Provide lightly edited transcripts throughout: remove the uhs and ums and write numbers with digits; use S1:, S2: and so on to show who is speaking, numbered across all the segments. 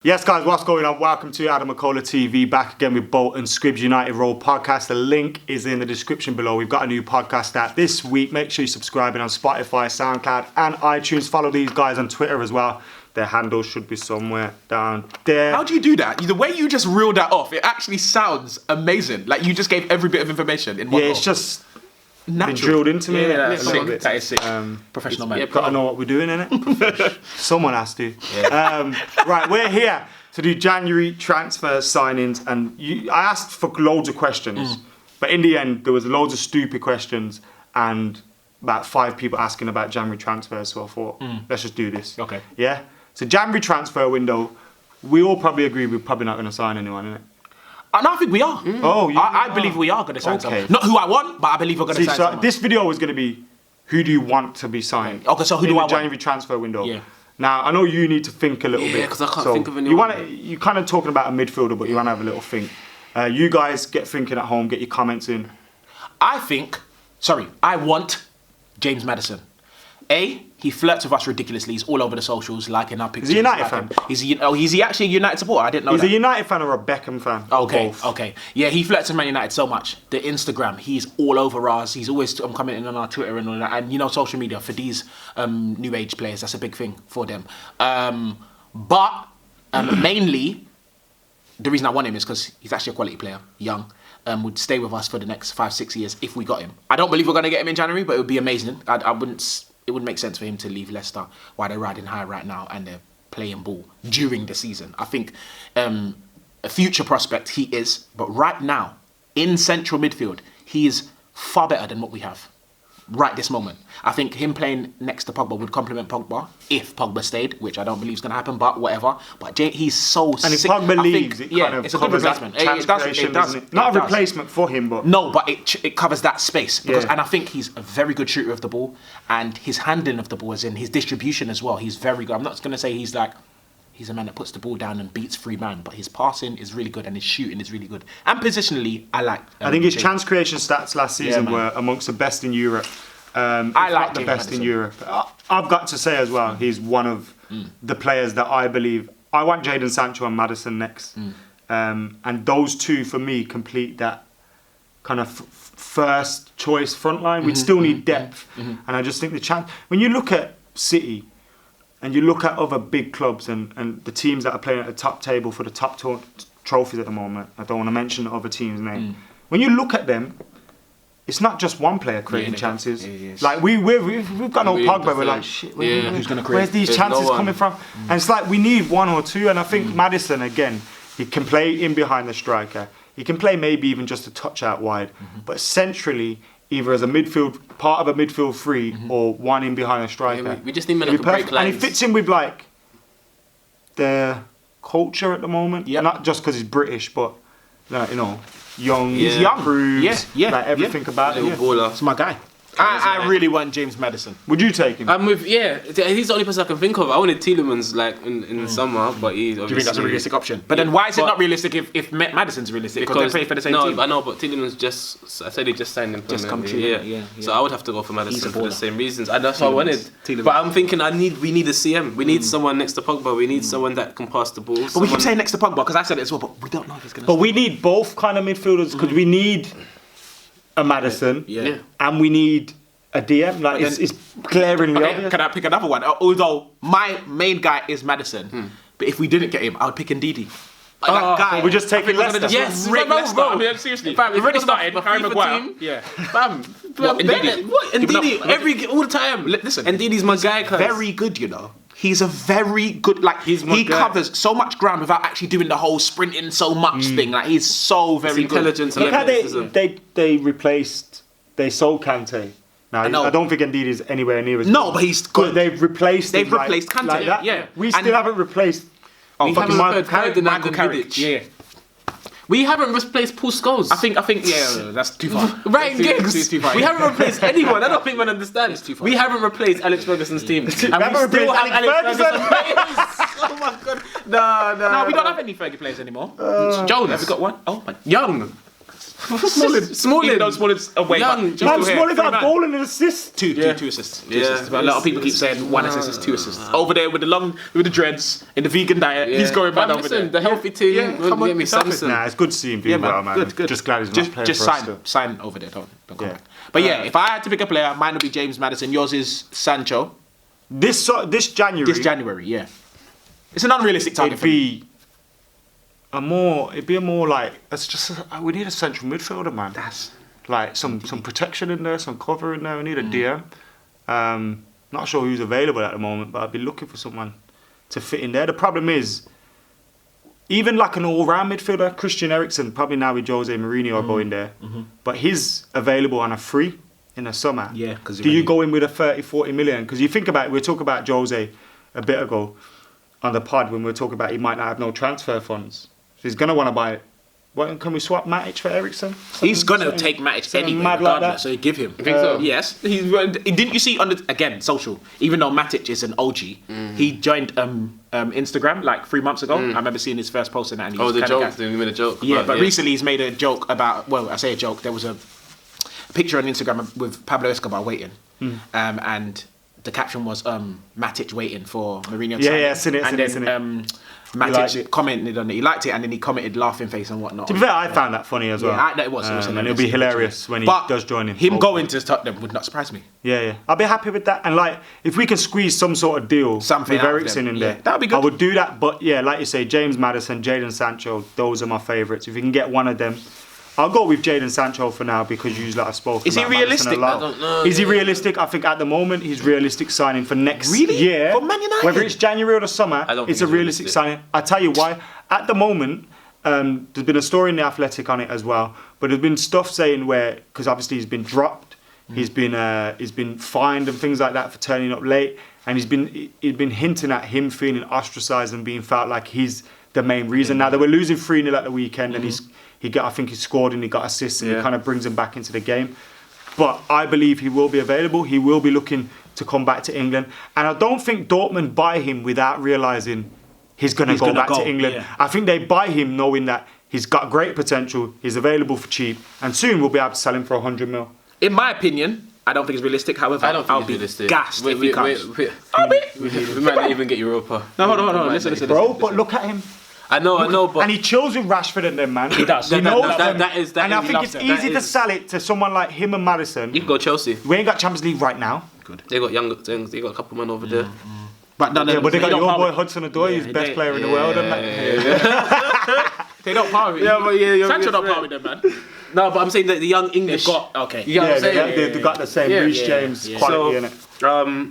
S1: Yes, guys, what's going on? Welcome to AdamMcKola TV, back again with Bolt and Scribs United Roll podcast. The link is in the description below. We've got a new podcast out this week. Make sure you're subscribing on Spotify, SoundCloud, and iTunes. Follow these guys on Twitter as well. Their handle should be somewhere down there.
S2: How do you do that? The way you just reeled that off, it actually sounds amazing. Like you just gave every bit of information in one
S1: Yeah, it's just
S2: natural.
S1: been drilled into me.
S2: Yeah,
S1: a
S2: that's
S1: little
S2: sick.
S1: bit.
S2: That is sick. Professional man.
S1: Got to know what we're doing, innit? Someone has to. Yeah. Right, we're here to do January transfer signings, and I asked for loads of questions, but in the end there was loads of stupid questions and about 5 people asking about January transfers, so I thought, let's just do this.
S2: Okay.
S1: Yeah? So January transfer window, we all probably agree we're probably not going to sign anyone, innit?
S2: No, I think we are.
S1: Oh,
S2: I believe we are going to sign someone. Not who I want, but I believe we're going to sign someone.
S1: This video is going to be, who do you want to be signed?
S2: Okay, so who do I want?
S1: January transfer window.
S2: Yeah.
S1: Now, I know you need to think a little bit.
S3: Yeah, because I can't think of anyone.
S1: You're kind of talking about a midfielder, but you want to have a little think. You guys get thinking at home, get your comments in.
S2: I want James Maddison. He flirts with us ridiculously. He's all over the socials, liking our pictures.
S1: Is he a United fan?
S2: Is he actually a United supporter? I didn't know that.
S1: He's a United fan or a Beckham fan?
S2: Okay. Yeah, he flirts with Man United so much. The Instagram, he's all over us. He's always commenting on our Twitter and all that. And social media for these new age players, that's a big thing for them. But mainly, the reason I want him is because he's actually a quality player, young. Would stay with us for the next 5-6 years if we got him. I don't believe we're going to get him in January, but it would be amazing. It wouldn't make sense for him to leave Leicester while they're riding high right now and they're playing ball during the season. I think a future prospect he is, but right now, in central midfield, he is far better than what we have right this moment. I think him playing next to Pogba would complement Pogba if Pogba stayed, which I don't believe is going to happen, but whatever. But he's so sick.
S1: And if Pogba leaves, it kind of
S2: it's a good replacement. It does.
S1: Not a replacement for him, but...
S2: No, but it covers that space. And I think he's a very good shooter of the ball, and his handling of the ball is in his distribution as well. He's very good. I'm not going to say he's a man that puts the ball down and beats 3 man, but his passing is really good and his shooting is really good. And positionally, I
S1: think his chance creation stats last season were amongst the best in Europe.
S2: I like
S1: the best in Europe. I've got to say as well, he's one of the players that I believe. I want Jadon Sancho and Maddison next, and those two for me complete that kind of first choice front line. We'd still need depth, and I just think the chance. When you look at City, and you look at other big clubs and the teams that are playing at the top table for the top trophies at the moment. I don't want to mention the other team's name. When you look at them, it's not just one player creating chances. Like we've got no Pogba. We're like, shit.
S2: Who's going to create?
S1: Where's these chances coming from? And it's like we need 1 or 2. And I think Maddison again, he can play in behind the striker. He can play maybe even just a touch out wide, but centrally, either as a midfield part of a midfield 3 or one in behind a striker.
S3: Yeah, we just need men that can break lines.
S1: And he fits in with like the culture at the moment. Not just because he's British, but young, he's young, proves, like everything about it.
S3: Baller.
S2: It's my guy. I really want James Maddison.
S1: Would you take him?
S3: He's the only person I can think of. I wanted Tielemans in the summer, but he's obviously...
S2: Do you think that's a realistic option? But then why is it not realistic if Maddison's realistic? Because they play for the same team.
S3: No, I know, but Tielemans I said he just signed him.
S2: Just come true.
S3: Yeah. So I would have to go for Maddison for the same reasons. And that's what I wanted.
S2: Tielemans.
S3: But I'm thinking we need a CM. We need someone next to Pogba. We need someone that can pass the ball.
S2: But we keep saying next to Pogba, because I said it as well, but we don't know if he's going to...
S1: But we need both kind of midfielders, because we need a Maddison and we need a DM. Like it's glaringly obvious.
S2: Can I pick another one? Although my main guy is Maddison, but if we didn't get him, I would pick Ndidi.
S1: That guy. We're just taking Leicester.
S2: Yes, Leicester. I mean, seriously. Fam, we've already started. Harry Maguire. Yeah. Fam.
S3: Ndidi? All the time.
S2: Listen.
S3: Ndidi's my guy.
S2: Very good, He's a very good, he covers so much ground without actually doing the whole sprinting so much thing. Like, he's so very good.
S3: Intelligence.
S1: Look how they sold Kante. Now, I don't think Ndidi is anywhere near as good.
S2: No, but he's good.
S1: But they've replaced
S2: Kante.
S1: Like that.
S2: Yeah.
S1: We still haven't replaced...
S3: We haven't replaced
S2: Michael Carrick. Yeah.
S3: We haven't replaced Paul Scholes.
S2: I think, that's too far.
S3: Ryan Giggs. We haven't replaced anyone. I don't think one understands.
S2: Too far.
S3: We haven't replaced Alex Ferguson's team.
S1: We haven't replaced Alex Ferguson.
S2: Oh my god. No, we don't have any Fergie players anymore. Jones. Have we got one? Oh my.
S3: Young. Smalling.
S2: Even though Smalling's away,
S3: Young,
S2: but
S3: just
S1: Man, Smalling got a goal and an assist.
S2: two assists. Two assists. But a lot of people keep saying 1 assist is 2 assists. Over there with the dreads in the vegan diet, he's going mad over there.
S3: The healthy team.
S2: Yeah, come on,
S3: get me Samson.
S1: Nah, it's good to see him doing well, man.
S2: Good.
S1: Just glad he's not playing
S2: just
S1: for us
S2: sign,
S1: still.
S2: sign over there. Don't come
S1: Yeah.
S2: back. But yeah, if I had to pick a player, mine would be James Maddison. Yours is Sancho.
S1: This January,
S2: This January, yeah. It's an unrealistic target
S1: it'd
S2: for me.
S1: it'd be a more like we need a central midfielder, man.
S2: That's
S1: Like some protection in there, some cover in there. We need a DM. Not sure who's available at the moment, but I'd be looking for someone to fit in there. The problem is, even like an all-round midfielder, Christian Eriksen, probably now with Jose Mourinho are going there, but he's available on a free in the summer.
S2: Yeah, 'cause
S1: do you go in with a 30, 40 million? Because you think about it, we were talking about Jose a bit ago on the pod when we were talking about he might not have no transfer funds. So he's going to want to buy it. Can we swap Matic for Eriksen?
S2: He's gonna take Matic anyway,
S1: mad like
S2: regardless.
S1: that?
S2: So you give him.
S3: You think so?
S2: Yes. Didn't you see on the social? Even though Matic is an OG, he joined Instagram like 3 months ago. I remember seeing his first post in that. And he was
S3: The
S2: kinda
S3: joke.
S2: gassed.
S3: He made a joke.
S2: Yeah,
S3: about-
S2: but recently he's made a joke about. Well, I say a joke. There was a picture on Instagram with Pablo Escobar waiting, and the caption was Matic waiting for Mourinho to sign
S1: Yeah,
S2: him.
S1: seen it,
S2: and
S1: seen
S2: then
S1: it.
S2: Matic
S1: liked it.
S2: commented on it. He liked it, and then he commented laughing face and whatnot.
S1: To be fair, I found that funny as well.
S2: Yeah, it was
S1: and it'll be hilarious when he does join in.
S2: Him going to Tottenham would not surprise me.
S1: Yeah. I'll be happy with that. And like, if we can squeeze some sort of deal
S2: Something
S1: with
S2: out of
S1: Eriksen
S2: them,
S1: in
S2: yeah,
S1: there,
S2: that'd be good.
S1: I would do that. But yeah, like you say, James Maddison, Jadon Sancho, those are my favourites. If you can get one of them, I'll go with Jadon Sancho for now because you like I spoke.
S2: Is he
S1: about Maddison
S2: realistic?
S1: a lot.
S3: I don't know,
S1: Is he
S3: yeah.
S1: realistic? I think at the moment he's realistic signing for next
S2: Really?
S1: year.
S2: For Man United?
S1: Whether it's January or the summer,
S3: I don't
S1: it's a
S3: think he's
S1: realistic
S3: realistic.
S1: signing. I tell you why. At the moment, there's been a story in the Athletic on it as well, but there's been stuff saying where because obviously he's been dropped, he's been fined and things like that for turning up late, and he's been hinting at him feeling ostracised and being felt like he's the main reason. Now they were losing 3-0 at the weekend, and I think he scored and he got assists, and he kind of brings him back into the game. But I believe he will be available. He will be looking to come back to England, and I don't think Dortmund buy him without realising he's going to go back to England.
S2: Yeah.
S1: I think they buy him knowing that he's got great potential, he's available for cheap, and soon we'll be able to sell him for 100 mil.
S2: In my opinion, I don't think it's realistic. However,
S3: I don't think
S2: I'll
S3: it's
S2: be
S3: realistic.
S2: gassed if he comes.
S3: We might not even get Europa.
S2: No, hold on. Listen.
S1: Bro, but look at him.
S3: I know, but
S1: And he chills with Rashford and them, man. He
S2: does.
S1: He
S2: That-
S1: knows
S2: that-
S1: them.
S3: that is-
S1: and I
S3: he
S1: think
S3: loves
S1: it's
S3: them.
S1: easy
S3: That
S1: to
S3: is-
S1: sell it to someone like him and Maddison.
S3: you can go Chelsea.
S1: We ain't got Champions League right now.
S2: Good.
S3: They got young things. They got a couple men over there.
S2: But no,
S1: Yeah, but they got
S2: don't
S1: your
S2: power
S1: boy
S2: it.
S1: Hudson-Odoi, who's best player in the world. And that.
S2: They don't power it.
S3: Yeah, but yeah,
S2: Sancho don't
S3: right.
S2: power with them, man.
S3: No, but I'm saying that the young English.
S2: Okay.
S3: You get what I'm saying?
S1: They've got the same
S3: Yeah,
S1: Reece
S3: yeah,
S1: James
S2: yeah.
S1: quality in it.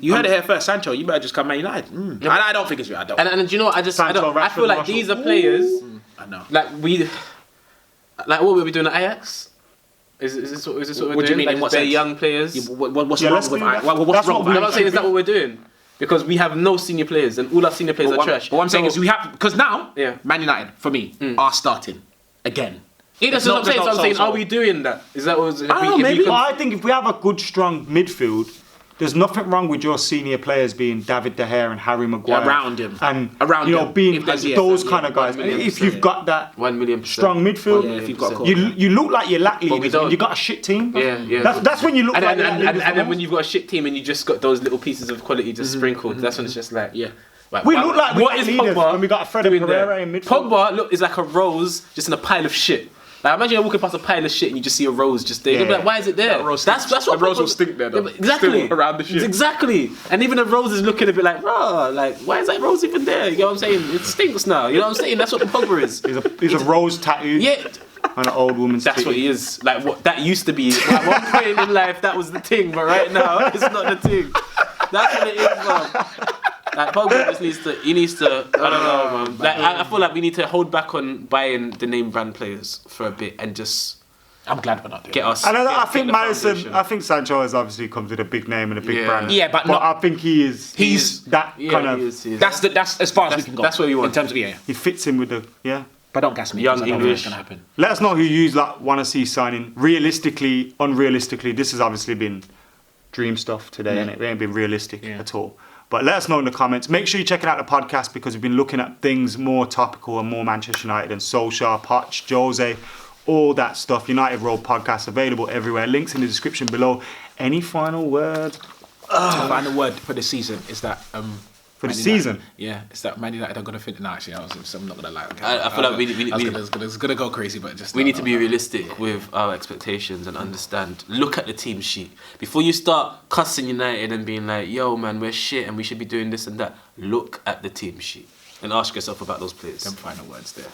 S2: You heard it here first, Sancho. You better just come Man United. I don't think it's real. I don't.
S3: And do you know what? I
S1: Sancho,
S3: feel
S1: Rashford,
S3: like
S1: Marshall.
S3: these are players.
S2: I know.
S3: Like what were we doing at Ajax? Is this what we're doing?
S2: What do you mean,
S3: Like
S2: in what
S3: they're
S2: sense?
S3: young players.
S2: What's
S1: Yeah,
S2: wrong
S1: let's
S2: with
S1: do that.
S2: what's
S1: That's
S2: wrong
S1: what
S2: with
S3: I'm not saying is that what we're doing because we have no senior players and all our senior players are trash.
S2: But what I'm saying is we have because now
S3: Yeah.
S2: Man United for me are starting again.
S3: Yeah, that's
S2: It's
S3: what I'm
S2: not-
S3: saying. So I'm
S2: it's
S3: saying,
S2: not
S3: are we doing that? Is that what?
S2: I don't know, maybe.
S1: Well, I think if we have a good, strong midfield, there's nothing wrong with your senior players being David De Gea and Harry Maguire.
S2: Around him.
S1: And,
S2: Around
S1: you know,
S2: him.
S1: being
S2: If there's-
S1: those
S2: yeah,
S1: kind of guys.
S3: 1,000,000%.
S1: If you've got that
S3: 1,000,000%.
S1: strong midfield,
S2: Yeah, if you've got a
S1: you look like you're lack
S3: we
S1: leaders
S3: don't.
S1: when you got a shit team.
S3: Yeah.
S1: That's when you look
S3: And
S1: like
S3: then,
S1: you're
S3: and then when you've got a shit team and you just got those little pieces of quality just sprinkled, that's when it's just like,
S2: Yeah.
S3: Like,
S1: We look like we
S3: what
S1: got
S3: is
S1: leaders
S3: Pogba
S1: when we got a Fred
S3: doing
S1: Pereira
S3: there?
S1: in midfield.
S3: Pogba is like a rose just in a pile of shit. Like imagine you're walking past a pile of shit and you just see a rose just there. You'll be
S1: Yeah.
S3: like, why is it there?
S2: That rose
S3: that's
S2: stinks.
S3: what
S2: The rose
S3: Pogba-
S2: will stink there, though.
S3: Yeah, but exactly.
S2: Still around the shit.
S3: Exactly. And even the rose is looking a bit like, raw. Like, why is that rose even there? You know what I'm saying? It stinks now. You know what I'm saying? That's what the Pogba is.
S1: He's a rose tattoo
S3: Yeah.
S1: on an old woman's
S3: That's what
S1: titty.
S3: he is. Like what that used to be. At one point in life, that was the thing, but right now, it's not the thing. That's what it is, man. Like Pogba just needs to. He needs to. I don't know, man. Like I feel like we need to hold back on buying the name brand players for a bit and just
S2: I'm glad we're not doing
S3: get us.
S1: And I
S3: get
S1: think
S3: the
S1: Maddison,
S3: foundation.
S1: I think Sancho has obviously comes with a big name and a big
S3: Yeah.
S1: brand.
S2: Yeah, but not-
S1: I think he's that
S3: Yeah,
S1: kind of.
S3: he is.
S2: That's as far as we can go.
S3: that's what we want.
S2: in terms of
S1: He fits in with the
S2: But don't gas me.
S3: Young
S2: 'cause I don't
S3: English.
S2: think it's gonna happen.
S1: Let us know who you want to see signing. Realistically, unrealistically, this has obviously been dream stuff today, and it ain't been realistic at all. But let us know in the comments. Make sure you're checking out the podcast because we've been looking at things more topical and more Manchester United and Solskjaer, Poch, Jose, all that stuff. United Road podcast available everywhere. Links in the description below. Any final words?
S2: Final word for the season is that
S1: For the
S2: Man
S1: season?
S2: United, yeah, it's that Man United are gonna finish. No, actually, I'm not gonna lie. Okay.
S3: I feel like we
S2: it's gonna go crazy, but just
S3: we need to be realistic with our expectations and understand. Look at the team sheet before you start cussing United and being like, "Yo, man, we're shit and we should be doing this and that." Look at the team sheet and ask yourself about those players.
S2: Them final words there.